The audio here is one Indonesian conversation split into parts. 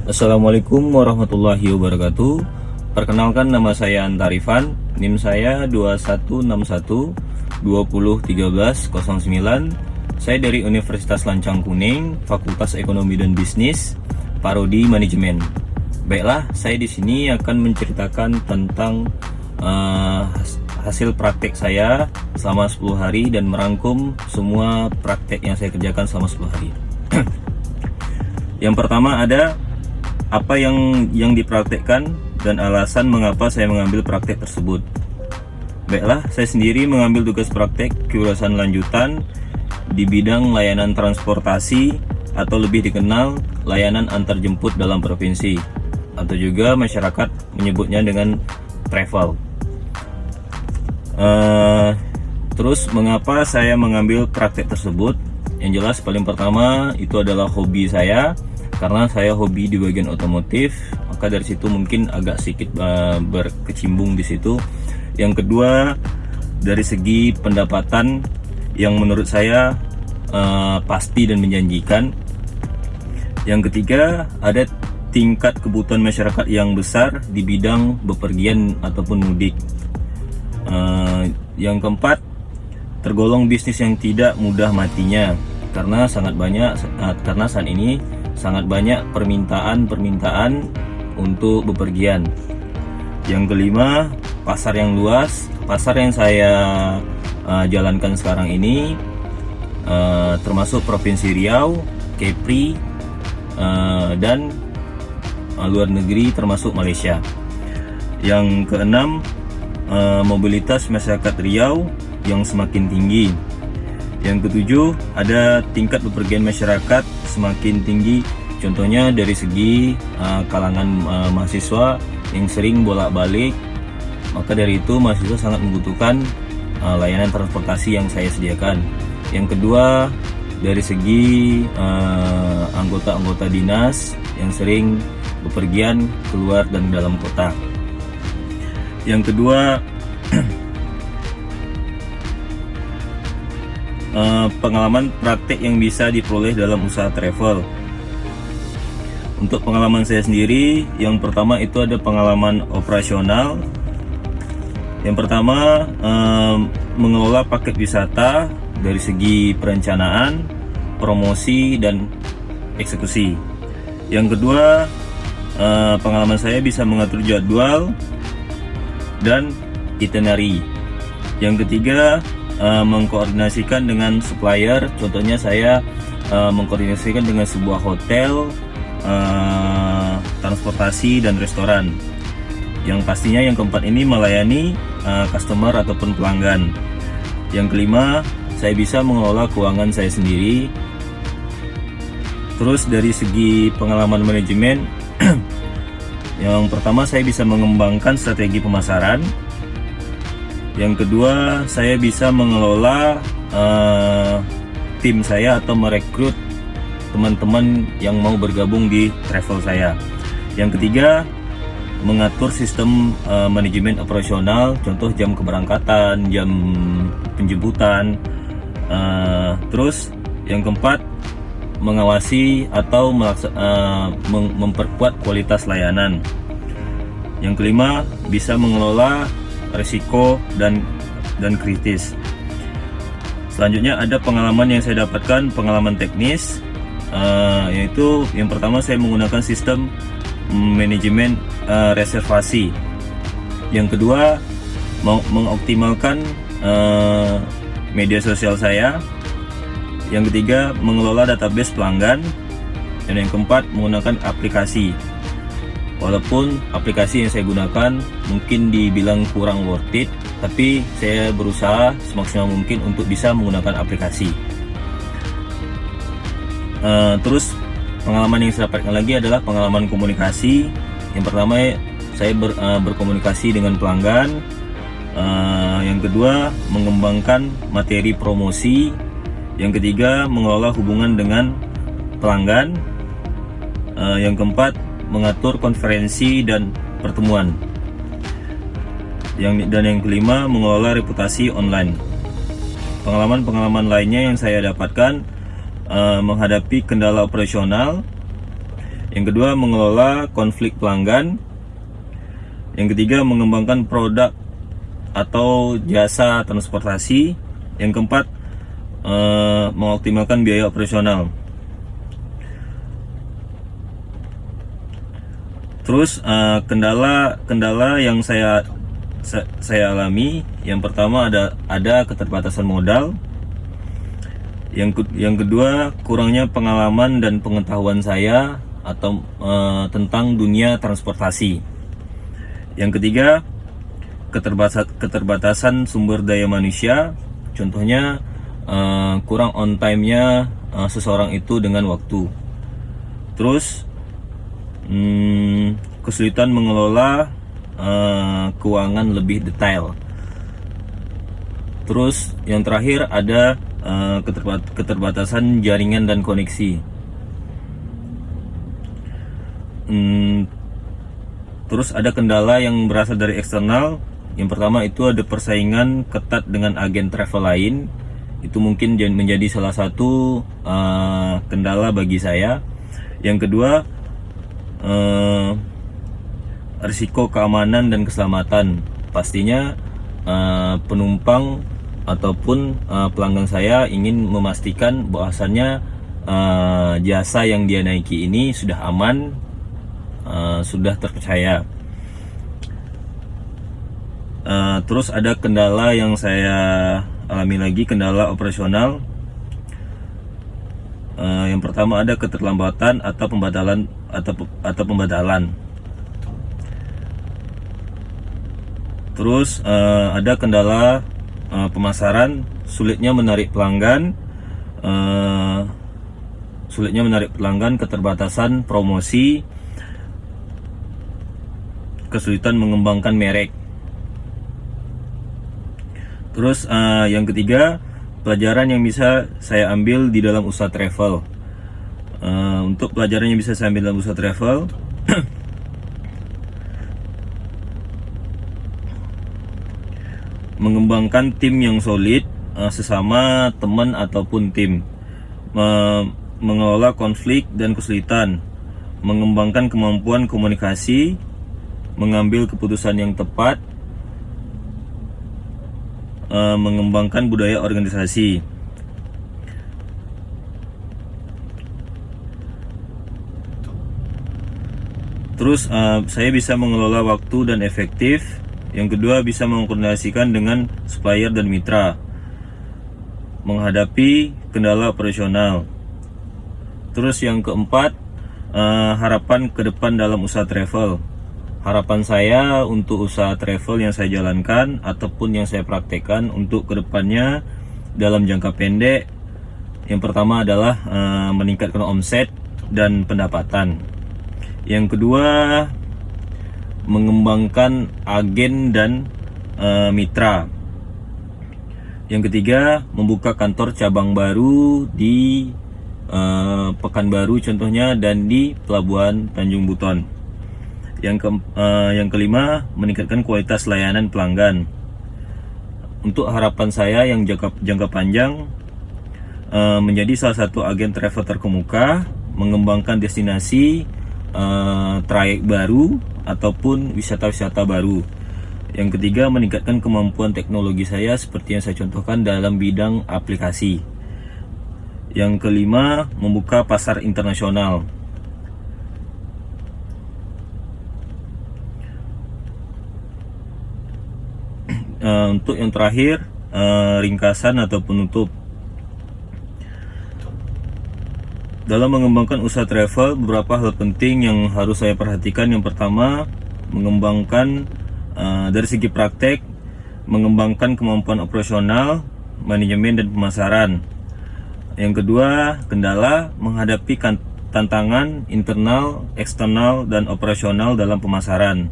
Assalamualaikum warahmatullahi wabarakatuh. Perkenalkan, nama saya Antarifan. NIM saya 2161 201309. Saya dari Universitas Lancang Kuning, Fakultas Ekonomi dan Bisnis, Prodi Manajemen. Baiklah, saya di sini akan menceritakan tentang hasil praktek saya selama 10 hari dan merangkum semua praktek yang saya kerjakan selama 10 hari. Yang pertama ada apa yang dipraktekkan dan alasan mengapa saya mengambil praktek tersebut. Baiklah, saya sendiri mengambil tugas praktek kejurusan lanjutan di bidang layanan transportasi atau lebih dikenal layanan antarjemput dalam provinsi, atau juga masyarakat menyebutnya dengan travel. Terus mengapa saya mengambil praktek tersebut? Yang jelas paling pertama itu adalah hobi saya, karena saya hobi di bagian otomotif, maka dari situ mungkin agak sedikit berkecimbung di situ. Yang kedua, dari segi pendapatan yang menurut saya pasti dan menjanjikan. Yang ketiga, ada tingkat kebutuhan masyarakat yang besar di bidang bepergian ataupun mudik. Yang keempat, tergolong bisnis yang tidak mudah matinya, karena saat ini sangat banyak permintaan untuk bepergian. Yang kelima, pasar yang luas. Pasar yang saya jalankan sekarang ini termasuk Provinsi Riau, Kepri, dan luar negeri termasuk Malaysia. Yang keenam, mobilitas masyarakat Riau yang semakin tinggi. Yang ketujuh, ada tingkat bepergian masyarakat semakin tinggi, contohnya dari segi kalangan mahasiswa yang sering bolak-balik, maka dari itu mahasiswa sangat membutuhkan layanan transportasi yang saya sediakan. Yang kedua, dari segi anggota-anggota dinas yang sering bepergian keluar dan dalam kota. Yang kedua, pengalaman praktek yang bisa diperoleh dalam usaha travel. Untuk pengalaman saya sendiri, yang pertama itu ada pengalaman operasional. Yang pertama, mengelola paket wisata dari segi perencanaan, promosi, dan eksekusi. Yang kedua, pengalaman saya bisa mengatur jadwal dan itinerary. Yang ketiga, mengkoordinasikan dengan supplier, contohnya saya mengkoordinasikan dengan sebuah hotel, transportasi, dan restoran. Yang pastinya yang keempat ini melayani customer ataupun pelanggan. Yang kelima, saya bisa mengelola keuangan saya sendiri. Terus dari segi pengalaman manajemen, yang pertama saya bisa mengembangkan strategi pemasaran. Yang kedua, saya bisa mengelola tim saya atau merekrut teman-teman yang mau bergabung di travel saya. Yang ketiga, mengatur sistem manajemen operasional, contoh jam keberangkatan, jam penjemputan. Terus yang keempat, mengawasi atau memperkuat kualitas layanan. Yang kelima, bisa mengelola risiko dan kritis. Selanjutnya ada pengalaman yang saya dapatkan, pengalaman teknis, yaitu yang pertama saya menggunakan sistem manajemen reservasi. Yang kedua, mengoptimalkan media sosial saya. Yang ketiga, mengelola database pelanggan. Dan yang keempat, menggunakan aplikasi. Walaupun aplikasi yang saya gunakan mungkin dibilang kurang worth it, tapi saya berusaha semaksimal mungkin untuk bisa menggunakan aplikasi. Terus pengalaman yang saya dapatkan lagi adalah pengalaman komunikasi. Yang pertama, saya berkomunikasi dengan pelanggan. Yang kedua, mengembangkan materi promosi. Yang ketiga, mengelola hubungan dengan pelanggan. Yang keempat, mengatur konferensi dan pertemuan. Dan yang kelima, mengelola reputasi online. Pengalaman-pengalaman lainnya yang saya dapatkan, menghadapi kendala operasional. Yang kedua, mengelola konflik pelanggan. Yang ketiga, mengembangkan produk atau jasa transportasi. Yang keempat, mengoptimalkan biaya operasional. Terus kendala yang saya alami, yang pertama ada keterbatasan modal. Yang kedua, kurangnya pengalaman dan pengetahuan saya atau tentang dunia transportasi. Yang ketiga, keterbatasan sumber daya manusia. Contohnya kurang on time-nya seseorang itu dengan waktu. Terus kesulitan mengelola keuangan lebih detail. Terus yang terakhir ada keterbatasan jaringan dan koneksi. Terus ada kendala yang berasal dari eksternal. Yang pertama itu ada persaingan ketat dengan agen travel lain. Itu mungkin menjadi salah satu kendala bagi saya. Yang kedua, risiko keamanan dan keselamatan. Pastinya penumpang ataupun pelanggan saya ingin memastikan bahwasannya jasa yang dia naiki ini sudah aman, sudah terpercaya. Terus ada kendala yang saya alami lagi, kendala operasional. Yang pertama ada keterlambatan atau pembatalan. Terus ada kendala pemasaran, sulitnya menarik pelanggan, keterbatasan promosi, kesulitan mengembangkan merek. Terus yang ketiga, pelajaran yang bisa saya ambil di dalam usaha travel. Untuk pelajaran yang bisa saya ambil dalam usaha travel, mengembangkan tim yang solid, sesama teman ataupun tim, mengelola konflik dan kesulitan, mengembangkan kemampuan komunikasi, mengambil keputusan yang tepat, mengembangkan budaya organisasi. Terus saya bisa mengelola waktu dan efektif. Yang kedua, bisa mengkoordinasikan dengan supplier dan mitra, menghadapi kendala operasional. Terus yang keempat, harapan ke depan dalam usaha travel. Harapan saya untuk usaha travel yang saya jalankan ataupun yang saya praktekkan untuk kedepannya dalam jangka pendek, yang pertama adalah meningkatkan omset dan pendapatan. Yang kedua, mengembangkan agen dan mitra. Yang ketiga, membuka kantor cabang baru di Pekanbaru contohnya, dan di Pelabuhan Tanjung Buton. Yang kelima, meningkatkan kualitas layanan pelanggan. Untuk harapan saya yang jangka panjang, menjadi salah satu agen travel terkemuka, mengembangkan destinasi trayek baru ataupun wisata-wisata baru. Yang ketiga, meningkatkan kemampuan teknologi saya seperti yang saya contohkan dalam bidang aplikasi. Yang kelima, membuka pasar internasional. Untuk yang terakhir, ringkasan atau penutup. Dalam mengembangkan usaha travel, beberapa hal penting yang harus saya perhatikan. Yang pertama, mengembangkan dari segi praktek, mengembangkan kemampuan operasional, manajemen dan pemasaran. Yang kedua, kendala, menghadapi tantangan internal, eksternal, dan operasional dalam pemasaran.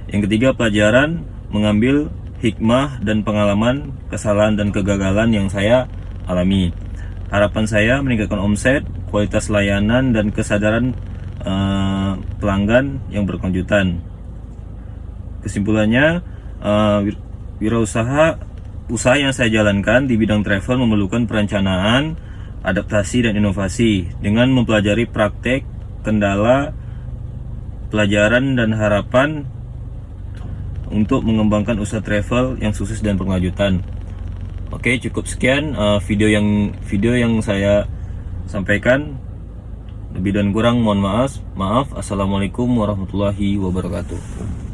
Yang ketiga, pelajaran, mengambil hikmah dan pengalaman, kesalahan dan kegagalan yang saya alami. Harapan saya meningkatkan omset, kualitas layanan, dan kesadaran pelanggan yang berkelanjutan. Kesimpulannya, usaha yang saya jalankan di bidang travel memerlukan perencanaan, adaptasi, dan inovasi. Dengan mempelajari praktek, kendala, pelajaran dan harapan untuk mengembangkan usaha travel yang sukses dan berkelanjutan. Oke, cukup sekian video yang saya sampaikan. Lebih dan kurang mohon maaf. Assalamualaikum warahmatullahi wabarakatuh.